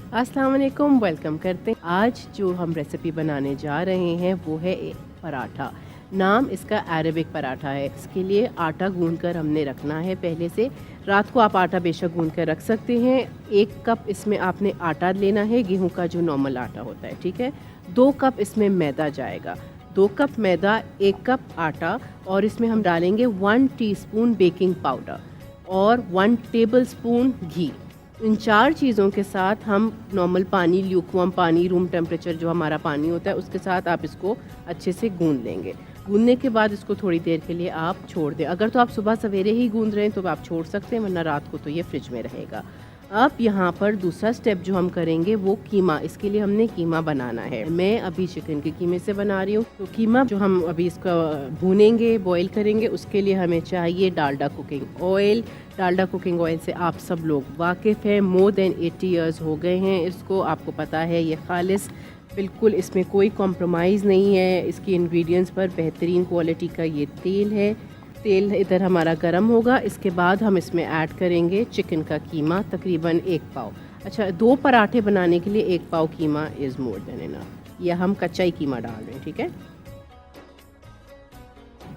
अस्सलाम वालेकुम, वेलकम करते हैं। आज जो हम रेसिपी बनाने जा रहे हैं वो है एक पराठा। नाम इसका अरेबिक पराठा है। इसके लिए आटा गूंद कर हमने रखना है पहले से। रात को आप आटा बेशक गूंद कर रख सकते हैं। 1 कप इसमें आपने आटा लेना है, गेहूं का जो नॉर्मल आटा होता है, ठीक है। 2 कप इसमें मैदा जाएगा। 2 कप मैदा, 1 कप आटा, और इसमें हम डालेंगे 1 टीस्पून बेकिंग पाउडर और 1 टेबलस्पून घी। इन 4 चीज़ों के साथ हम नॉर्मल पानी, ल्यूकवार्म पानी, रूम टेम्परेचर जो हमारा पानी होता है, उसके साथ आप इसको अच्छे से गूंद लेंगे। गूंदने के बाद इसको थोड़ी देर के लिए आप छोड़ दें। अगर तो आप सुबह सवेरे ही गूंद रहे हैं तो आप छोड़ सकते हैं, वरना रात को तो ये फ्रिज में रहेगा। अब यहाँ पर दूसरा स्टेप जो हम करेंगे वो कीमा। इसके लिए हमने कीमा बनाना है। मैं अभी चिकन के कीमे से बना रही हूँ। तो कीमा जो हम अभी इसका भूनेंगे, बॉईल करेंगे, उसके लिए हमें चाहिए Dalda cooking oil. Dalda cooking oil से आप सब लोग वाकिफ़ हैं। मोर देन 80 ईयर्स हो गए हैं इसको। आपको पता है ये खालिस, बिल्कुल इसमें कोई कॉम्प्रोमाइज़ नहीं है। इसकी इंग्रेडिएंट्स पर बेहतरीन क्वालिटी का ये तेल है। तेल इधर हमारा गर्म होगा। इसके बाद हम इसमें ऐड करेंगे चिकन का कीमा, तकरीबन 1 पाव। अच्छा, 2 पराठे बनाने के लिए 1 पाव कीमा इज़ मोर देन इनफ। या हम कच्चा ही कीमा डाल रहे हैं, ठीक है।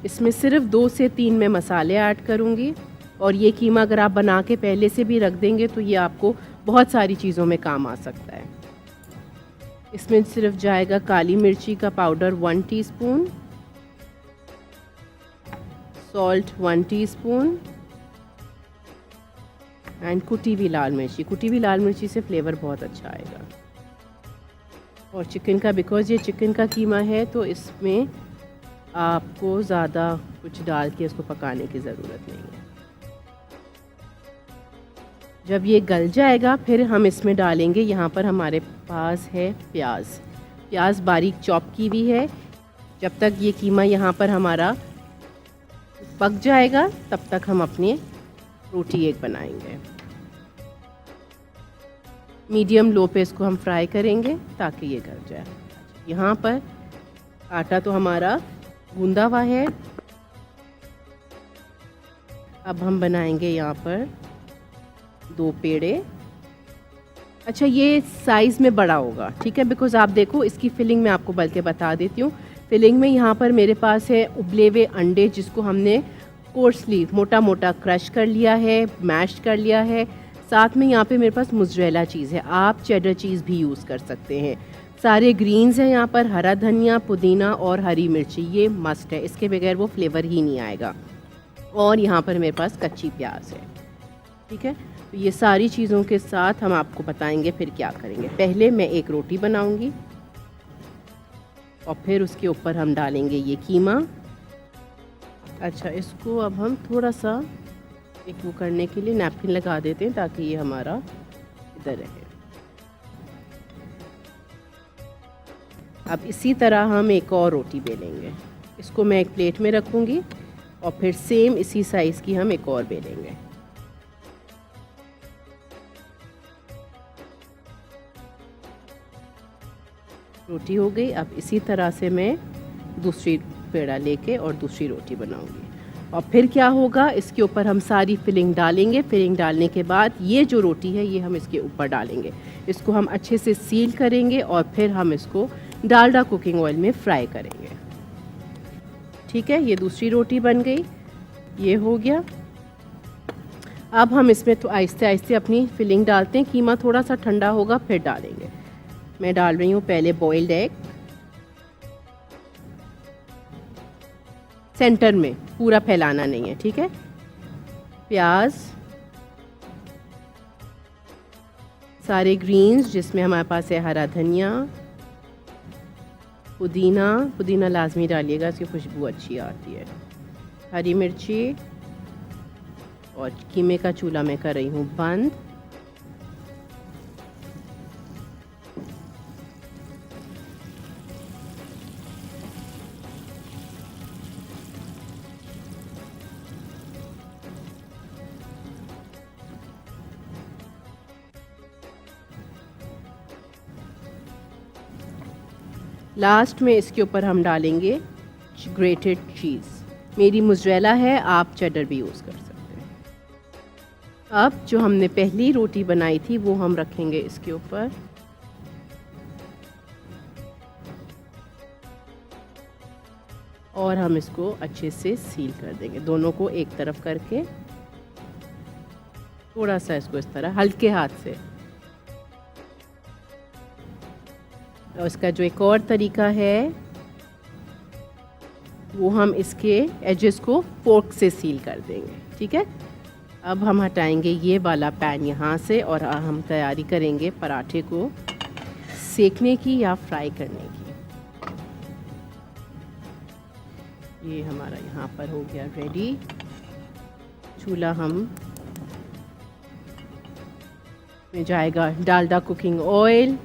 इसमें सिर्फ 2 से 3 मैं मसाले ऐड करूँगी। और ये कीमा अगर आप बना के पहले से भी रख देंगे तो ये आपको बहुत सारी चीज़ों में काम आ सकता है। इसमें सिर्फ जाएगा काली मिर्ची का powder 1 teaspoon, salt 1 teaspoon and कुटी हुई लाल मिर्ची। कुटी हुई लाल मिर्ची से फ्लेवर बहुत अच्छा आएगा। और चिकन का, बिकॉज़ ये चिकन का कीमा है तो इसमें आपको ज़्यादा कुछ डाल के इसको पकाने की ज़रूरत नहीं है। जब ये गल जाएगा फिर हम इसमें डालेंगे, यहाँ पर हमारे पास है प्याज बारीक चॉप की भी है। जब तक ये कीमा यहाँ पर हमारा पक जाएगा तब तक हम अपनी रोटी एक बनाएंगे। मीडियम लो पे इसको हम फ्राई करेंगे ताकि ये गल जाए। यहाँ पर आटा तो हमारा गूंदा हुआ है। अब हम बनाएंगे यहाँ पर 2 पेड़े। अच्छा, ये साइज़ में बड़ा होगा, ठीक है, बिकॉज़ आप देखो इसकी फिलिंग में आपको बल्कि बता देती हूँ। फिलिंग में यहाँ पर मेरे पास है उबले हुए अंडे, जिसको हमने कोर्सली मोटा मोटा क्रश कर लिया है, मैश कर लिया है। साथ में यहाँ पे मेरे पास मोज़रेला चीज़ है, आप चेडर चीज़ भी यूज़ कर सकते हैं। सारे ग्रीन्स हैं यहाँ पर, हरा धनिया, पुदीना और हरी मिर्ची, ये मस्ट है, इसके बगैर वो फ्लेवर ही नहीं आएगा। और यहाँ पर मेरे पास कच्ची प्याज है, ठीक है। तो ये सारी चीज़ों के साथ हम आपको बताएंगे फिर क्या करेंगे। पहले मैं एक रोटी बनाऊंगी और फिर उसके ऊपर हम डालेंगे ये कीमा। अच्छा, इसको अब हम थोड़ा सा एक वो करने के लिए नैपकिन लगा देते हैं ताकि ये हमारा इधर रहे। अब इसी तरह हम एक और रोटी बेलेंगे। इसको मैं एक प्लेट में रखूँगी और फिर सेम इसी साइज़ की हम एक और बेलेंगे। रोटी हो गई। अब इसी तरह से मैं दूसरी पेड़ा लेके और दूसरी रोटी बनाऊंगी। और फिर क्या होगा, इसके ऊपर हम सारी फिलिंग डालेंगे। फिलिंग डालने के बाद ये जो रोटी है ये हम इसके ऊपर डालेंगे। इसको हम अच्छे से सील करेंगे और फिर हम इसको डालडा कुकिंग ऑयल में फ्राई करेंगे, ठीक है। ये दूसरी रोटी बन गई, ये हो गया। अब हम इसमें तो आहिस्ते आहिस्ते अपनी फिलिंग डालते हैं। कीमा थोड़ा सा ठंडा होगा फिर डालेंगे। मैं डाल रही हूँ पहले बॉइल्ड एग, सेंटर में, पूरा फैलाना नहीं है, ठीक है। प्याज, सारे ग्रीन्स जिसमें हमारे पास है हरा धनिया, पुदीना लाजमी डालिएगा, इसकी खुशबू अच्छी आती है। हरी मिर्ची, और कीमे का चूल्हा मैं कर रही हूँ बंद। लास्ट में इसके ऊपर हम डालेंगे ग्रेटेड चीज़। मेरी मोज़रेला है, आप चेडर भी यूज़ कर सकते हैं। अब जो हमने पहली रोटी बनाई थी वो हम रखेंगे इसके ऊपर। और हम इसको अच्छे से सील कर देंगे, दोनों को एक तरफ करके थोड़ा सा इसको इस तरह हल्के हाथ से। और इसका जो एक और तरीका है वो हम इसके एजेस को फोर्क से सील कर देंगे। ठीक है, अब हम हटाएंगे ये वाला पैन यहाँ से और हम तैयारी करेंगे पराठे को सेकने की या फ्राई करने की। ये हमारा यहाँ पर हो गया रेडी। चूल्हा हम में जाएगा डालडा कुकिंग ऑयल।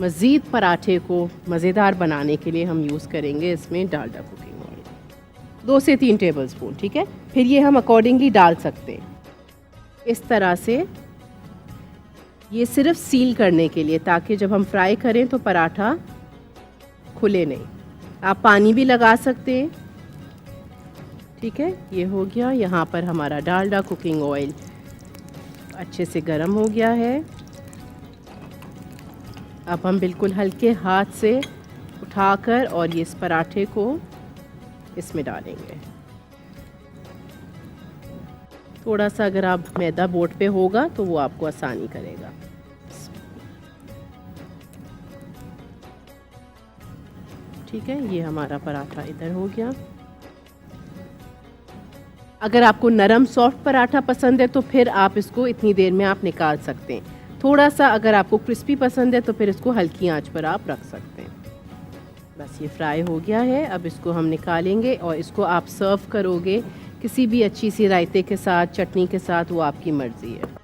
मज़ीद पराठे को मज़ेदार बनाने के लिए हम यूज़ करेंगे इसमें डालडा कुकिंग ऑयल 2 से 3 टेबलस्पून। ठीक है, फिर ये हम अकॉर्डिंगली डाल सकते हैं इस तरह से। ये सिर्फ सील करने के लिए, ताकि जब हम फ्राई करें तो पराठा खुले नहीं। आप पानी भी लगा सकते हैं। ठीक है, ये हो गया। यहाँ पर हमारा डालडा कुकिंग ऑयल अच्छे से गर्म हो गया है। अब हम बिल्कुल हल्के हाथ से उठाकर और ये इस पराठे को इसमें डालेंगे। थोड़ा सा अगर आप मैदा बोर्ड पे होगा तो वो आपको आसानी करेगा। ठीक है, ये हमारा पराठा इधर हो गया। अगर आपको नरम सॉफ्ट पराठा पसंद है तो फिर आप इसको इतनी देर में आप निकाल सकते हैं। थोड़ा सा अगर आपको क्रिस्पी पसंद है तो फिर इसको हल्की आंच पर आप रख सकते हैं। बस ये फ्राई हो गया है। अब इसको हम निकालेंगे और इसको आप सर्व करोगे किसी भी अच्छी सी रायते के साथ, चटनी के साथ, वो आपकी मर्ज़ी है।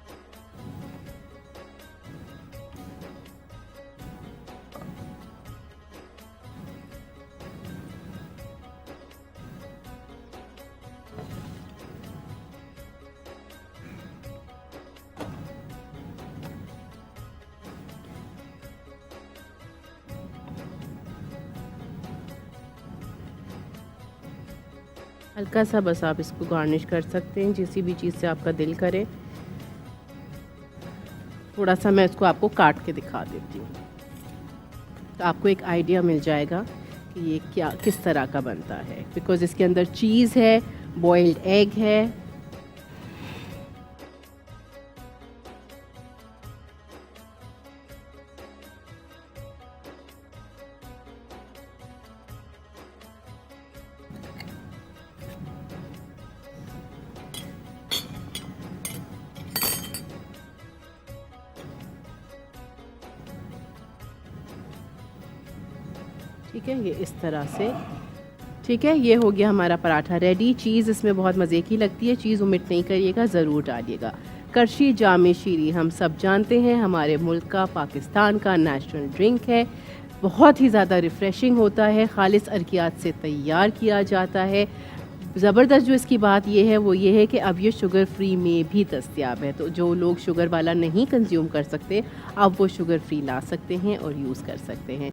हल्का सा बस आप इसको गार्निश कर सकते हैं जिस भी चीज़ से आपका दिल करे। थोड़ा सा मैं इसको आपको काट के दिखा देती हूँ तो आपको एक आइडिया मिल जाएगा कि ये क्या किस तरह का बनता है। बिकॉज़ इसके अंदर चीज़ है, बॉइल्ड एग है। ठीक है, ये इस तरह से। ठीक है, ये हो गया हमारा पराठा रेडी। चीज़ इसमें बहुत मज़े की लगती है, चीज़ ओमिट नहीं करिएगा, ज़रूर डालिएगा। करशी जामे शीरी हम सब जानते हैं, हमारे मुल्क का, पाकिस्तान का नेशनल ड्रिंक है। बहुत ही ज़्यादा रिफ़्रेशिंग होता है, खालिस अरकियात से तैयार किया जाता है। ज़बरदस्त जो इसकी बात ये है वो ये है कि अब ये शुगर फ्री में भी दस्तयाब है। तो जो लोग शुगर वाला नहीं कंज्यूम कर सकते, अब वो शुगर फ्री ला सकते हैं और यूज़ कर सकते हैं।